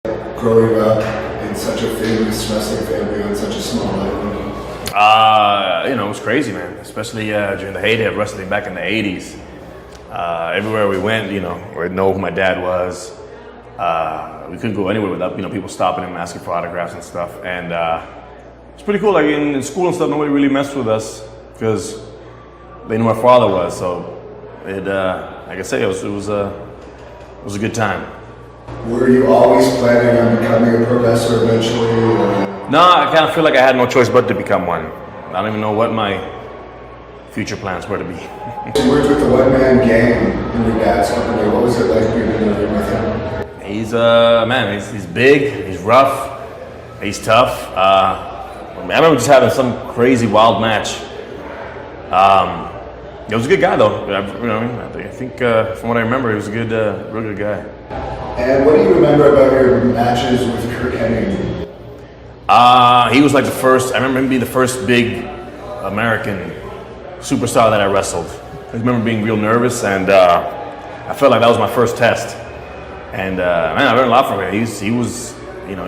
Growing up in such a famous wrestling family on such a small island? It was crazy, man. Especially during the heyday of wrestling back in the '80s. Everywhere we went, we'd know who my dad was. We couldn't go anywhere without people stopping him, asking for autographs and stuff. And it's pretty cool. Like in school and stuff, nobody really messed with us because they knew my father was. So it, like I say, it was a good time. Were you always planning on becoming a pro wrestler eventually? Or? No, I kind of feel like I had no choice but to become one. I don't even know what my future plans were to be. You worked with the one-man gang in your dad's company. What was it like being in there with him? He's big, he's rough, he's tough. I remember just having some crazy wild match. He was a good guy though. I think from what I remember, he was a good, real good guy. And what do you remember about your matches with Kirk Hennig? He was like the first. I remember him being the first big American superstar that I wrestled. I remember being real nervous, and I felt like that was my first test. And I learned a lot from him. He was, I don't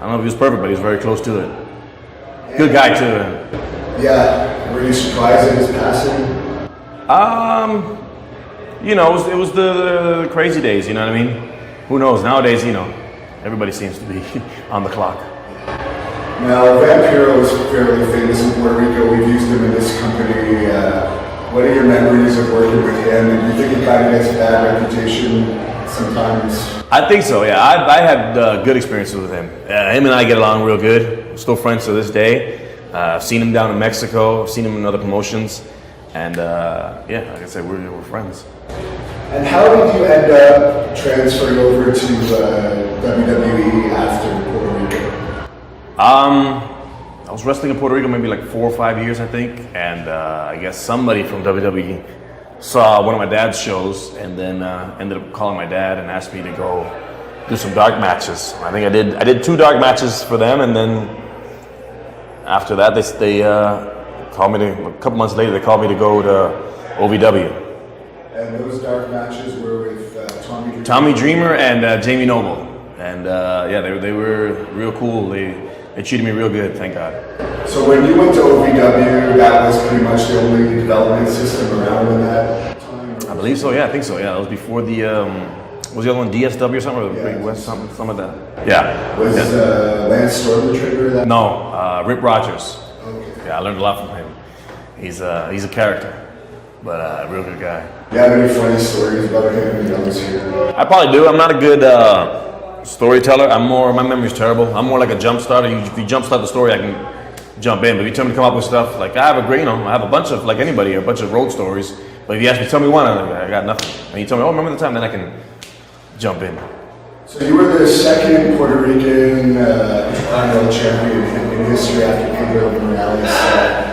know if he was perfect, but he was very close to it. Good guy too. Yeah. Were you surprised at his passing? It was the crazy days. You know what I mean? Who knows? Nowadays, everybody seems to be on the clock. Now, Vampiro is fairly famous in Puerto Rico. We've used him in this company. What are your memories of working with him? And do you think he kind of gets a bad reputation sometimes? I think so, yeah. I had good experiences with him. Him and I get along real good. We're still friends to this day. I've seen him down in Mexico. I've seen him in other promotions. And like I said, we're friends. And how did you end up transferring over to WWE after Puerto Rico? I was wrestling in Puerto Rico maybe like 4 or 5 years, I think. And I guess somebody from WWE saw one of my dad's shows and then ended up calling my dad and asked me to go do some dark matches. I think I did 2 dark matches for them, and then after that they called me a couple months later. They called me to go to OVW. And those dark matches were with Tommy Dreamer? Tommy Dreamer and Jamie Noble. And they were real cool. They treated me real good, thank God. So when you went to OVW, that was pretty much the only development system around in that time? I believe so, yeah, I think so. Yeah, that was before the, was the other one DSW or something? Or the Big West, something like that. Yeah. Was Lance Storm the trigger of that? No, Rip Rogers. Okay. Yeah, I learned a lot from him. He's a character, but a real good guy. Do you have any funny stories about him when I was here? I probably do. I'm not a good storyteller. My memory's terrible. I'm more like a jump starter. If you jump start the story, I can jump in. But if you tell me to come up with stuff, like I have a bunch of, like anybody, a bunch of road stories. But if you ask me, tell me one, I got nothing. And you tell me, remember the time, then I can jump in. So you were the second Puerto Rican Continental champion in history after Pedro Morales.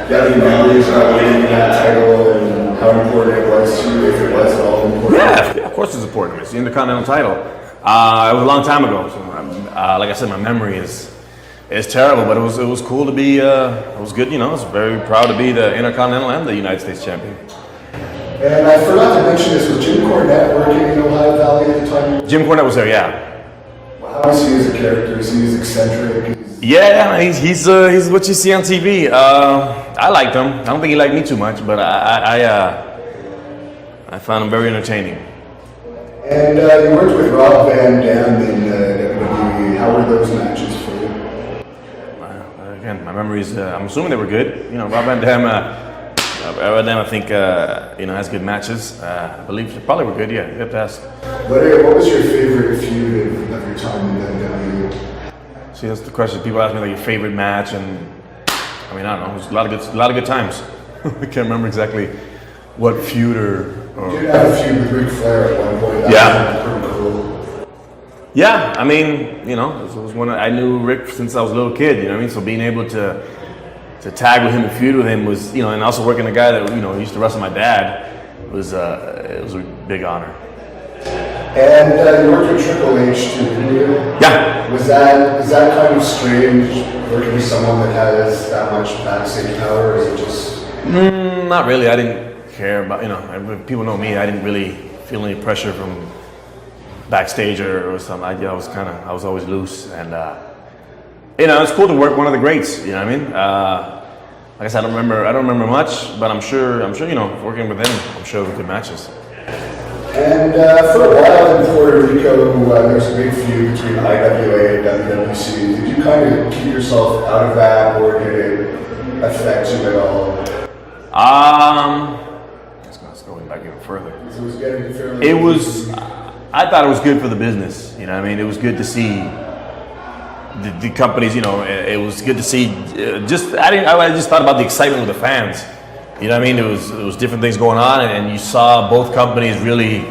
Do you have any memories about winning that title and how important it was to you, if it was at all important? Yeah, of course it's important. It's the Intercontinental title. It was a long time ago. So, like I said, my memory is terrible, but it was cool to be. It was good, I was very proud to be the Intercontinental and the United States champion. And I forgot to mention this, was Jim Cornette working in Ohio Valley at the time? Jim Cornette was there, yeah. How is he as a character? Is he eccentric? Yeah, he's what you see on TV. I liked him. I don't think he liked me too much, but I found him very entertaining. And you worked with Rob Van Dam in WWE. How were those matches for you? Again, my memories. I'm assuming they were good. Rob Van Dam. I think has good matches. I believe they probably were good. Yeah, you have to ask. What was your favorite feud of your time in WWE? See, that's the question. People ask me like your favorite match, and I don't know. There's a lot of good times. I can't remember exactly what feud or. You did have a feud with Ric Flair at one point. That was pretty cool. Yeah, it was one I knew Rick since I was a little kid. You know what I mean? So being able to tag with him and feud with him was, and also working a guy that used to wrestle my dad it was a big honor. And you worked with Triple H too, didn't you? Yeah. Was that kind of strange working with someone that has that much backstage power, or is it just? Not really. I didn't care about, people know me. I didn't really feel any pressure from Backstage or something. I was always loose, and you know, it's cool to work one of the greats. You know what I mean? Like I said, I don't remember much, but I'm sure, you know, working with him, I'm sure it was good matches. And for a while in Puerto Rico, there was a big feud between IWA and WWC. Did you kind of keep yourself out of that, or did it affect you at all? Let's go back even further. It was getting fairly. It was. I thought it was good for the business. You know what I mean? It was good to see the companies. You know, it was good to see. I just thought about the excitement with the fans. You know what I mean? It was different things going on, and you saw both companies really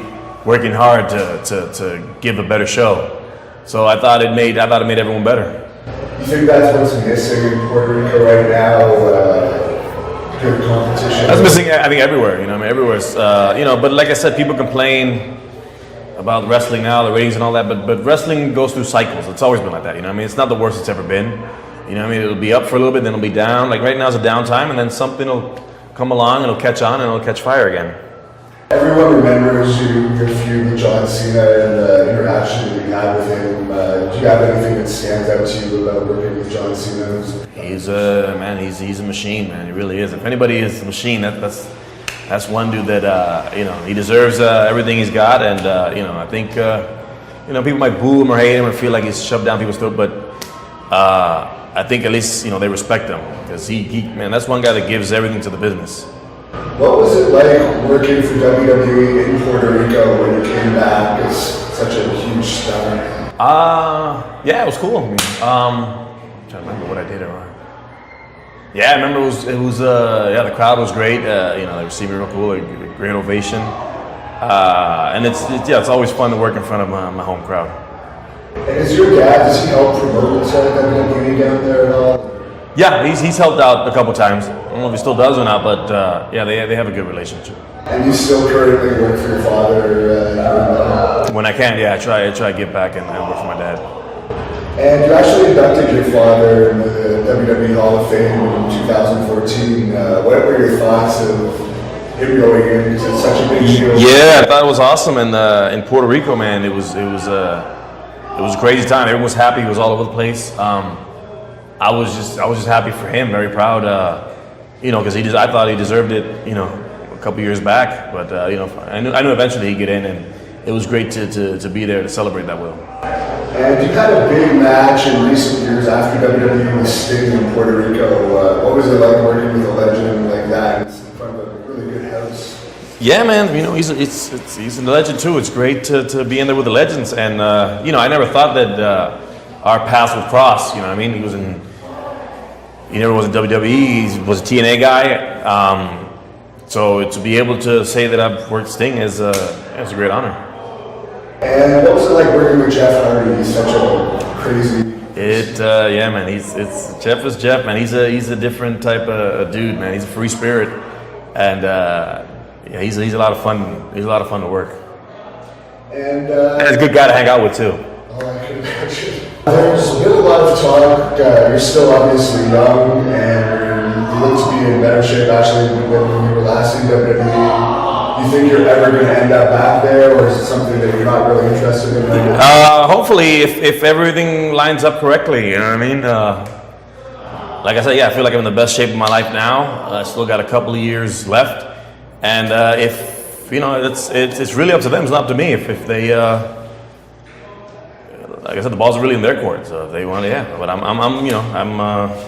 working hard to give a better show. So I thought it made everyone better. You think that's what's missing in Puerto Rico right now? Good competition. That's missing, I think, everywhere. You know, I mean, everywhere's. You know, but like I said, people complain about wrestling now, the ratings and all that. But wrestling goes through cycles. It's always been like that. You know, what I mean, it's not the worst it's ever been. You know, what I mean, it'll be up for a little bit, then it'll be down. Like right now, it's a downtime, and then something will come along and it'll catch on and it'll catch fire again. Everyone remembers your feud with John Cena and the interaction that you had with him. Do you have anything that stands out to you about working with John Cena? He's a machine, man. He really is. If anybody is a machine, that's one dude that you know, he deserves everything he's got. And you know, I think you know, people might boo him or hate him or feel like he's shoved down people's throat, but I think at least, you know, they respect him, because he man, that's one guy that gives everything to the business. What was it like working for WWE in Puerto Rico when you came back as such a huge star? Yeah, it was cool. I'm trying to remember what I did. Yeah, I remember it was yeah, the crowd was great. You know, they received me real cool, a great ovation. And it's always fun to work in front of my home crowd. And is your dad, does he help promote WWE down there at all? Yeah, he's helped out a couple times. I don't know if he still does or not, but yeah, they have a good relationship. And you still currently work for your father? When I can, yeah, I try to get back and work for my dad. And you actually inducted your father into the WWE Hall of Fame in 2014. What were your thoughts of him going in? Because it's such a big deal. Yeah, I thought it was awesome, and in Puerto Rico, man, it was a crazy time. Everyone was happy. He was all over the place. I was just happy for him. Very proud. You know, because I thought he deserved it. You know, a couple years back. But you know, I knew eventually he'd get in, and it was great to be there to celebrate that with him. And you had a big match in recent years after WWE with Sting in Puerto Rico. What was it like working with a legend like that in front of a really good house? Yeah, man. You know, he's a legend too. It's great to be in there with the legends. And you know, I never thought that our paths would cross. You know what I mean? He never was in WWE. He was a TNA guy. So to be able to say that I've worked Sting is a great honor. And what was it like working with Jeff Hardy? He's such a crazy. Yeah, man. Jeff is Jeff, man. He's a different type of dude, man. He's a free spirit, and yeah, he's a lot of fun. He's a lot of fun to work. And he's a good guy to hang out with too. Oh, I can imagine. There's been a lot of talk. You're still obviously young, and you look to be in better shape actually than when you were last in WWE. Do you think you're ever going to end up back there, or is it something that you're not really interested in? Hopefully, if everything lines up correctly, you know what I mean? Like I said, yeah, I feel like I'm in the best shape of my life now. I still got a couple of years left, and if you know, it's really up to them. It's not up to me. If they, like I said, the balls are really in their court. So if they want to, yeah. But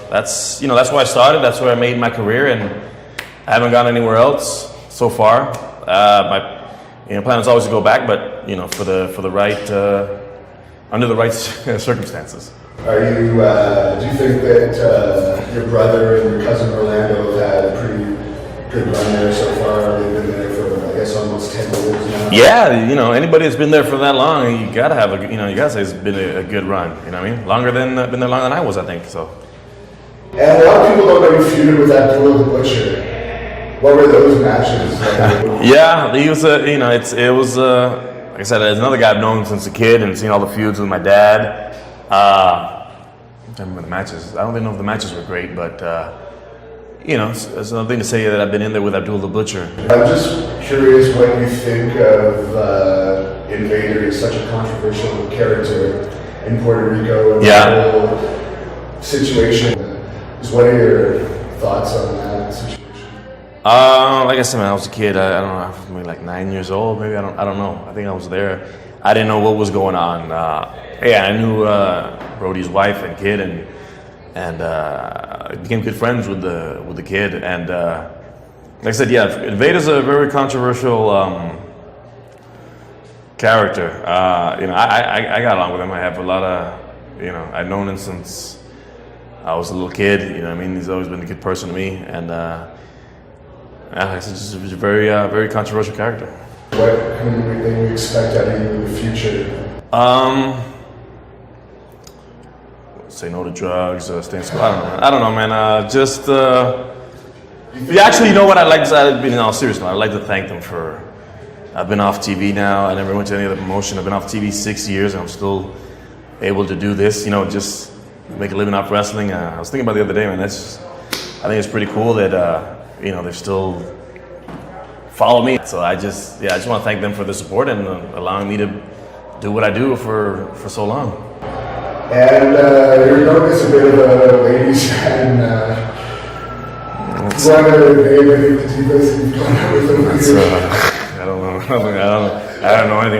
that's where I started. That's where I made my career, and I haven't gone anywhere else so far. My plan is always to go back, but you know, for the right under the right circumstances. Are you? Do you think that your brother and your cousin Orlando have had a pretty good run there so far? They've been there for, I guess, almost 10 years now. Yeah, you know, anybody that's been there for that long, you gotta have you gotta say it's been a good run. You know what I mean? Been there longer than I was, I think. So. And a lot of people don't know you feuded with that Abdullah the Butcher. What were those matches like? Yeah, he was it was like I said, there's another guy I've known since a kid and seen all the feuds with my dad. I don't remember the matches. I don't even know if the matches were great, but you know, it's another thing to say that I've been in there with Abdullah the Butcher. I'm just curious what you think of Invader is such a controversial character in Puerto Rico and Yeah. the whole situation. What are your thoughts on that situation? Like I said, man, I was a kid. I don't know, maybe like 9 years old. Maybe I don't know. I think I was there. I didn't know what was going on. Yeah, I knew Brody's wife and kid, and I became good friends with the kid. And like I said, yeah, Invader's a very controversial character. You know, I got along with him. I have a lot of, you know, I've known him since I was a little kid. You know what I mean? He's always been a good person to me, and yeah, he's just a very, very controversial character. What can we expect out of you in the future? Say no to drugs, stay in school. I don't know, man. Just yeah, actually, you know what? I'd like to, in all seriousness, I'd like to thank them for. I've been off TV now. I never went to any other promotion. I've been off TV 6 years, and I'm still able to do this. You know, just make a living off wrestling. I was thinking about the other day, man. I think it's pretty cool that you know, they still follow me. So I just want to thank them for the support and allowing me to do what I do for so long. And you're known as a bit of a ladies' man. Want to name any of the divas you've gone out with over the years? I don't know. I don't know anything about